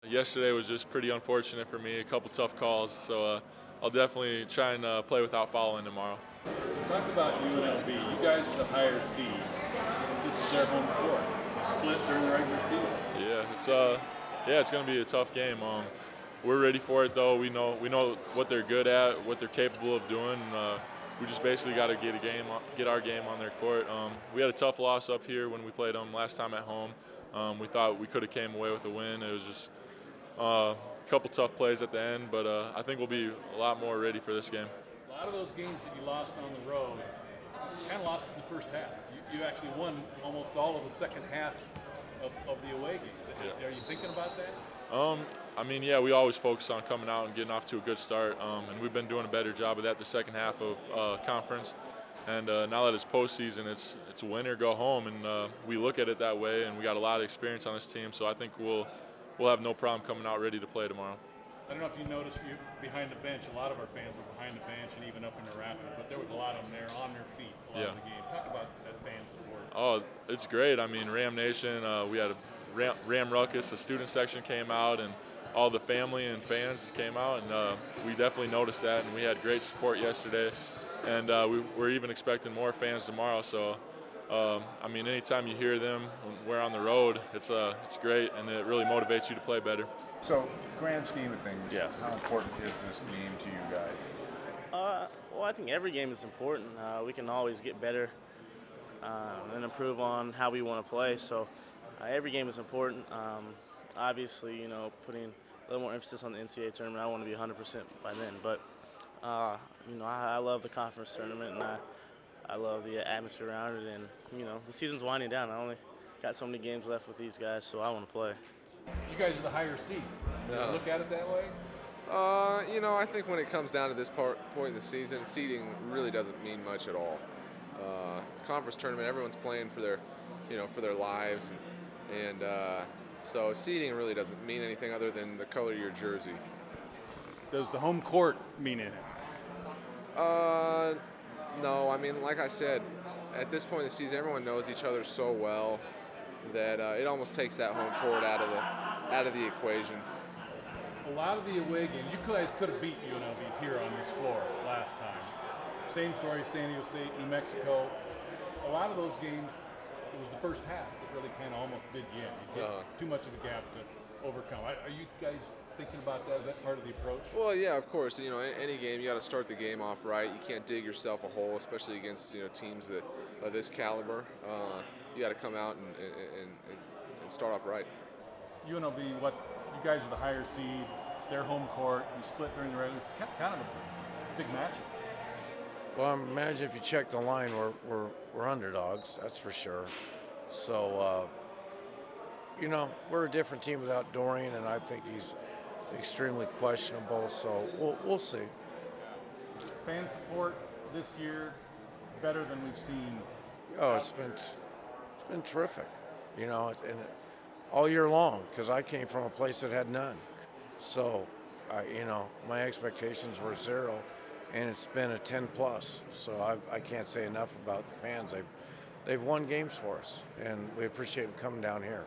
Yesterday was just pretty unfortunate for me, a couple tough calls, so I'll definitely try and play without fouling tomorrow. Talk about UNLV. You guys are the higher seed. This is their home court. Split during the regular season. Yeah, it's going to be a tough game. We're ready for it though. We know what they're good at, what they're capable of doing. We just basically got to get our game on their court. We had a tough loss up here when we played them last time at home. We thought we could have came away with a win. It was just a couple tough plays at the end, but I think we'll be a lot more ready for this game. A lot of those games that you lost on the road, you kind of lost in the first half. You actually won almost all of the second half of the away games. Yeah. Are you thinking about that? I mean, yeah, we always focus on coming out and getting off to a good start, and we've been doing a better job of that the second half of conference. And now that it's postseason, it's win or go home, and we look at it that way. And we got a lot of experience on this team, so I think we'll have no problem coming out ready to play tomorrow. I don't know if you noticed behind the bench, a lot of our fans were behind the bench and even up in the rafters, but there was a lot of them there on their feet a lot of the game. Talk about that fan support. Oh, it's great. I mean, Ram Nation, we had a Ram Ruckus, the student section came out, and all the family and fans came out, and we definitely noticed that, and we had great support yesterday, and we're even expecting more fans tomorrow, so I mean, anytime you hear them when we're on the road, it's great, and it really motivates you to play better. So, grand scheme of things, how important is this game to you guys? Well, I think every game is important. We can always get better and improve on how we want to play. So, every game is important. Obviously, you know, putting a little more emphasis on the NCAA tournament. I want to be 100% by then. But you know, I love the conference tournament, and I love the atmosphere around it. And you know, the season's winding down. I only got so many games left with these guys, so I want to play. You guys are the higher seed. Do you look at it that way? You know, I think when it comes down to this point in the season, seeding really doesn't mean much at all. Conference tournament, everyone's playing for their, for their lives, and so seeding really doesn't mean anything other than the color of your jersey. Does the home court mean anything? No. I mean, like I said, at this point in the season, everyone knows each other so well that it almost takes that home court out of the equation. A lot of the away games, you guys could have beat UNLV here on this floor last time. Same story, San Diego State, New Mexico. A lot of those games, it was the first half that really kind of almost did you in. You get too much of a gap to overcome. Are you guys thinking about that? Is that part of the approach? Well, yeah, of course. You know, any game, you got to start the game off right. You can't dig yourself a hole, especially against teams that of this caliber. You got to come out and start off right. UNLV, you guys are the higher seed. It's their home court. You split during the regular season. Kind of a big matchup. Well, imagine if you check the line, we're underdogs. That's for sure. So, you know, we're a different team without Dorian, and I think he's extremely questionable. So we'll see. Fan support this year better than we've seen. Oh, it's been terrific. You know, and all year long, because I came from a place that had none. So, my expectations were 0, and it's been a 10+. So I can't say enough about the fans. They've won games for us, and we appreciate them coming down here.